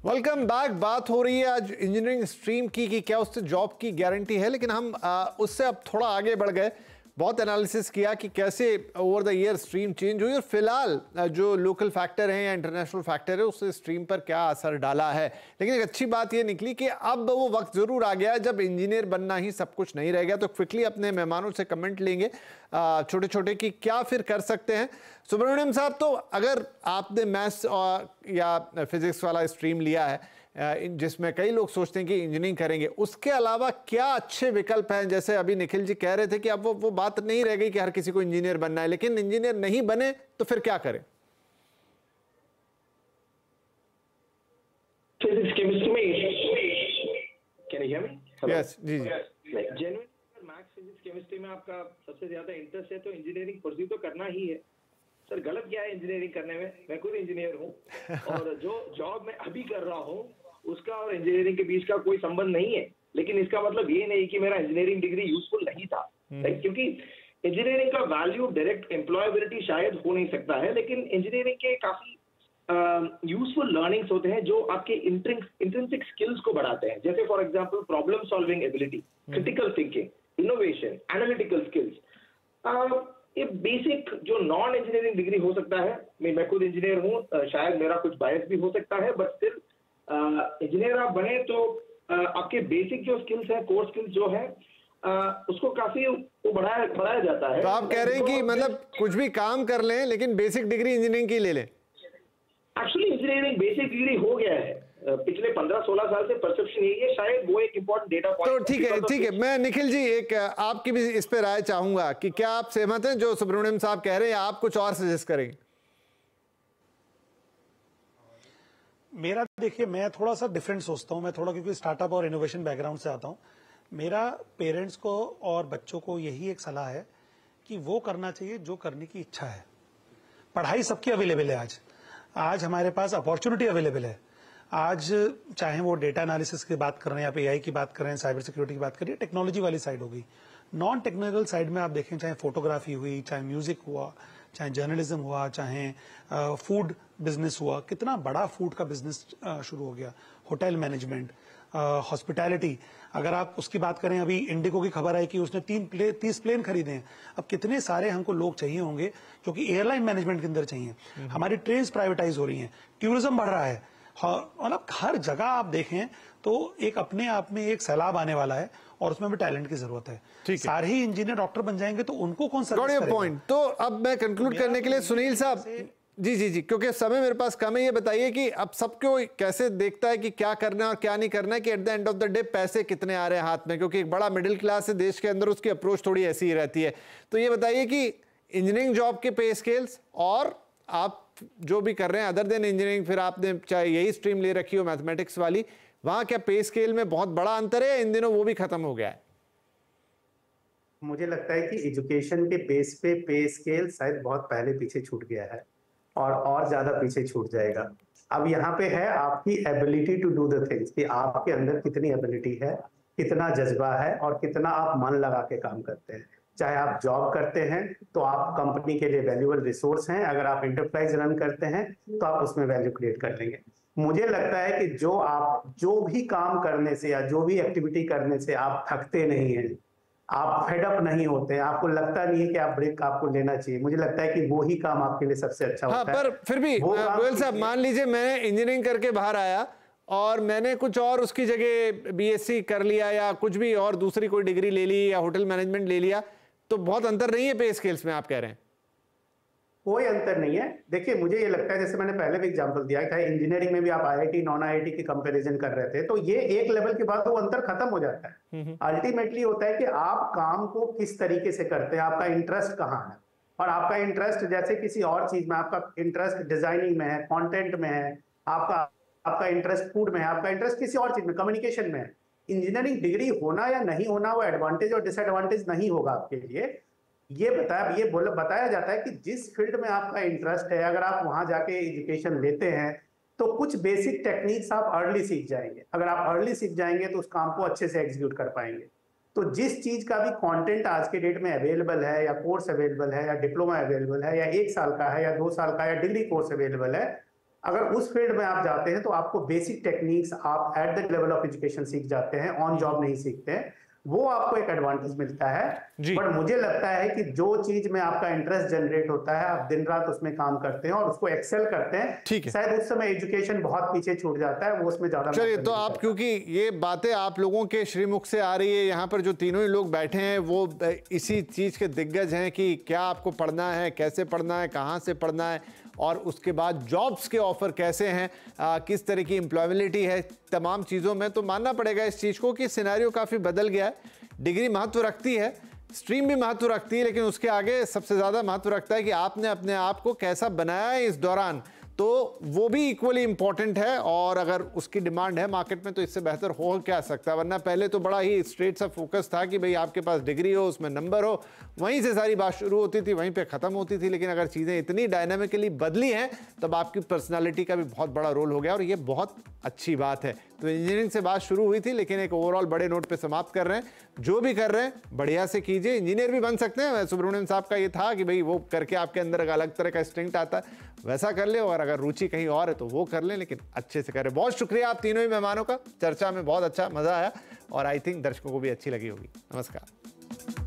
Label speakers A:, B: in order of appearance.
A: Welcome back. बात हो रही है आज इंजीनियरिंग स्ट्रीम की कि क्या उससे जॉब की गारंटी है, लेकिन हम उससे अब थोड़ा आगे बढ़ गए। बहुत एनालिसिस किया कि कैसे over the year stream change हुई और फिलहाल जो लोकल फैक्टर हैं या इंटरनेशनल फैक्टर है उससे स्ट्रीम पर क्या असर डाला है। लेकिन एक अच्छी बात ये निकली कि अब वो वक्त ज़रूर आ गया है जब इंजीनियर बनना ही सब कुछ नहीं रह गया। तो क्विकली अपने मेहमानों से कमेंट लेंगे छोटे छोटे कि क्या फिर कर सकते हैं। सुब्रमण्यम साहब, तो अगर आपने मैथ्स या फिजिक्स वाला स्ट्रीम लिया है जिसमें कई लोग सोचते हैं कि इंजीनियरिंग करेंगे, उसके अलावा क्या अच्छे विकल्प हैं? जैसे अभी निखिल जी कह रहे थे कि अब वो बात नहीं रह गई कि हर किसी को इंजीनियर बनना है, लेकिन इंजीनियर नहीं बने तो फिर क्या करें?
B: फिजिक्स केमिस्ट्री में can you hear me?
A: Yes जी जी।
B: जेन्युइन मैथ्स फिजिक्स केमिस्ट्री में आपका सबसे ज्यादा इंटरेस्ट है तो इंजीनियरिंग परस्यू तो करना ही है। सर गलत क्या है इंजीनियरिंग करने में? मैं खुद इंजीनियर हूँ और जो जॉब मैं अभी कर रहा हूँ उसका और इंजीनियरिंग के बीच का कोई संबंध नहीं है। लेकिन इसका मतलब ये नहीं कि मेरा इंजीनियरिंग डिग्री यूजफुल नहीं था, क्योंकि इंजीनियरिंग का वैल्यू डायरेक्ट एम्प्लॉयबिलिटी शायद हो नहीं सकता है, लेकिन इंजीनियरिंग के काफी यूजफुल लर्निंग्स होते हैं जो आपके इंट्रिंसिक स्किल्स को बढ़ाते हैं। जैसे for example problem solving ability, critical thinking, innovation, analytical skills. ये बेसिक जो नॉन इंजीनियरिंग डिग्री हो सकता है। मैं खुद इंजीनियर हूँ, शायद मेरा कुछ बायस भी हो सकता है, बट स्टिल इंजीनियर आप बने तो आपके बेसिक जो स्किल्स हैं, कोर स्किल्स जो है उसको काफी बढ़ाया जाता है।
A: तो आप कह रहे हैं कि मतलब कुछ भी काम कर लें लेकिन बेसिक डिग्री इंजीनियरिंग की ले लें?
B: एक्चुअली इंजीनियरिंग बेसिक डिग्री हो गया है पिछले 15-16 साल से। परसेप्शन यही है, शायद वो एक इंपॉर्टेंट डेटा पॉइंट।
A: तो ठीक है। मैं निखिल जी एक आपकी भी इस पे राय चाहूंगा कि क्या आप सहमत हैं जो सुब्रमण्यम साहब कह रहे हैं, आप कुछ और सजेस्ट करेंगे?
C: मेरा देखिए, मैं थोड़ा सा डिफरेंट सोचता हूं। मैं थोड़ा, क्योंकि स्टार्टअप और इनोवेशन बैकग्राउंड से आता हूं, मेरा पेरेंट्स को और बच्चों को यही एक सलाह है कि वो करना चाहिए जो करने की इच्छा है। पढ़ाई सबकी अवेलेबल है। आज हमारे पास अपॉर्चुनिटी अवेलेबल है। आज चाहे वो डेटा एनालिसिस की बात कर रहे हैं, आप एआई की बात कर रहे हैं, साइबर सिक्योरिटी की बात कर रही है, टेक्नोलॉजी वाली साइड हो गई। नॉन टेक्निकल साइड में आप देखें, चाहे फोटोग्राफी हुई, चाहे म्यूजिक हुआ, चाहे जर्नलिज्म हुआ, चाहे फूड बिजनेस हुआ, कितना बड़ा फूड का बिजनेस शुरू हो गया, होटल मैनेजमेंट, हॉस्पिटैलिटी। अगर आप उसकी बात करें, अभी इंडिगो की खबर आई कि उसने 30 प्लेन खरीदे हैं। अब कितने सारे हमको लोग चाहिए होंगे जो कि एयरलाइन मैनेजमेंट के अंदर चाहिए। हमारी ट्रेन्स प्राइवेटाइज हो रही हैं, टूरिज्म बढ़ रहा है। मतलब हर जगह आप देखें तो एक अपने आप में एक सैलाब आने वाला है और उसमें भी टैलेंट की जरूरत है। सारे ही इंजीनियर डॉक्टर बन जाएंगे तो उनको कौन सा
A: पॉइंट। तो अब मैं कंक्लूड करने के लिए सुनील साहब जी, क्योंकि समय मेरे पास कम है, ये बताइए कि अब सबको कैसे देखता है कि क्या करना है और क्या नहीं करना है, कि at the end of the day पैसे कितने आ रहे हैं हाथ में, क्योंकि एक बड़ा मिडिल क्लास है देश के अंदर, उसकी अप्रोच थोड़ी ऐसी ही रहती है। तो ये बताइए कि इंजीनियरिंग जॉब के पे स्केल्स और आप जो भी कर रहे हैं अदर देन इंजीनियरिंग, फिर आपने चाहे यही स्ट्रीम ले रखी हो मैथमेटिक्स वाली, वहां क्या पे स्केल में बहुत बड़ा अंतर है? इन दिनों वो भी खत्म हो गया है?
D: मुझे लगता है कि एजुकेशन के बेस पे पे स्केल शायद बहुत पहले पीछे छूट गया है और ज्यादा पीछे छूट जाएगा। अब यहाँ पे है आपकी ability to do the things, कि आपके अंदर कितनी एबिलिटी है, कितना जज्बा है और कितना आप मन लगा के काम करते हैं। चाहे आप जॉब करते हैं तो आप कंपनी के लिए वैल्यूएबल रिसोर्स हैं, अगर आप इंटरप्राइज रन करते हैं तो आप उसमें वैल्यू क्रिएट कर लेंगे। मुझे लगता है कि जो भी काम करने से या जो भी एक्टिविटी करने से आप थकते नहीं हैं, आप फेडअप नहीं होते, आपको लगता नहीं है कि आप ब्रेक आपको लेना चाहिए, मुझे लगता है कि वो ही काम आपके लिए सबसे अच्छा होता है।
A: पर फिर भी गोयल साहब, मान लीजिए मैंने इंजीनियरिंग करके बाहर आया और मैंने कुछ और उसकी जगह बीएससी कर लिया या कुछ भी और दूसरी कोई डिग्री ले ली या होटल मैनेजमेंट ले लिया, तो बहुत अंतर नहीं है पे स्केल्स में, आप कह रहे हैं?
D: कोई अंतर नहीं है। देखिए मुझे ये लगता है, जैसे मैंने पहले भी एग्जांपल दिया था, इंजीनियरिंग में भी आप आईआईटी नॉन आईआईटी की कंपैरिजन कर रहे थे, तो ये एक लेवल के बाद वो अंतर खत्म हो जाता है। अल्टीमेटली होता है कि आप काम को किस तरीके से करते हैं, आपका इंटरेस्ट कहाँ है, और आपका इंटरेस्ट जैसे किसी और चीज में, आपका इंटरेस्ट डिजाइनिंग में है, कॉन्टेंट में है, आपका इंटरेस्ट फूड में है, आपका इंटरेस्ट किसी और चीज में, कम्युनिकेशन में है। इंजीनियरिंग डिग्री होना या नहीं होना वो एडवांटेज और डिसएडवांटेज नहीं होगा आपके लिए। ये बताया जाता है कि जिस फील्ड में आपका इंटरेस्ट है, अगर आप वहां जाके एजुकेशन लेते हैं तो कुछ बेसिक टेक्निक्स आप अर्ली सीख जाएंगे। अगर आप अर्ली सीख जाएंगे तो उस काम को अच्छे से एग्जीक्यूट कर पाएंगे। तो जिस चीज का भी कंटेंट आज के डेट में अवेलेबल है, या कोर्स अवेलेबल है, या डिप्लोमा अवेलेबल है, या 1 साल का है, या 2 साल का, या डिग्री कोर्स अवेलेबल है, अगर उस फील्ड में आप जाते हैं तो आपको बेसिक टेक्निक्स आप at the level of education सीख जाते हैं, ऑन जॉब नहीं सीखते हैं, वो आपको एक एडवांटेज मिलता है। बट मुझे लगता है कि जो चीज में आपका इंटरेस्ट जनरेट होता है, आप दिन रात उसमें काम करते हैं और उसको एक्सेल करते हैं,
A: ठीक है,
D: शायद उस समय एजुकेशन बहुत पीछे छूट जाता है, वो उसमें ज्यादा।
A: चलिए, तो आप, क्योंकि ये बातें आप लोगों के श्रीमुख से आ रही है, यहाँ पर जो तीनों ही लोग बैठे हैं वो इसी चीज के दिग्गज हैं कि क्या आपको पढ़ना है, कैसे पढ़ना है, कहाँ से पढ़ना है, और उसके बाद जॉब्स के ऑफर कैसे हैं, किस तरह की एम्प्लॉयबिलिटी है, तमाम चीज़ों में तो मानना पड़ेगा इस चीज़ को कि सिनेरियो काफ़ी बदल गया है। डिग्री महत्व रखती है, स्ट्रीम भी महत्व रखती है, लेकिन उसके आगे सबसे ज़्यादा महत्व रखता है कि आपने अपने आप को कैसा बनाया है इस दौरान, तो वो भी इक्वली इंपॉर्टेंट है। और अगर उसकी डिमांड है मार्केट में तो इससे बेहतर हो क्या सकता है, वरना पहले तो बड़ा ही स्ट्रेट सा फोकस था कि भाई आपके पास डिग्री हो, उसमें नंबर हो, वहीं से सारी बात शुरू होती थी, वहीं पे ख़त्म होती थी। लेकिन अगर चीज़ें इतनी डायनामिकली बदली हैं तब आपकी पर्सनालिटी का भी बहुत बड़ा रोल हो गया, और ये बहुत अच्छी बात है। तो इंजीनियरिंग से बात शुरू हुई थी, लेकिन एक ओवरऑल बड़े नोट पे समाप्त कर रहे हैं। जो भी कर रहे हैं बढ़िया से कीजिए, इंजीनियर भी बन सकते हैं। सुब्रमण्यम साहब का ये था कि भाई वो करके आपके अंदर एक अलग तरह का इंस्टिंक्ट आता है, वैसा कर ले, और अगर रुचि कहीं और है तो वो कर लें, लेकिन अच्छे से करें। बहुत शुक्रिया आप तीनों ही मेहमानों का, चर्चा में बहुत अच्छा मजा आया और आई थिंक दर्शकों को भी अच्छी लगी होगी। नमस्कार।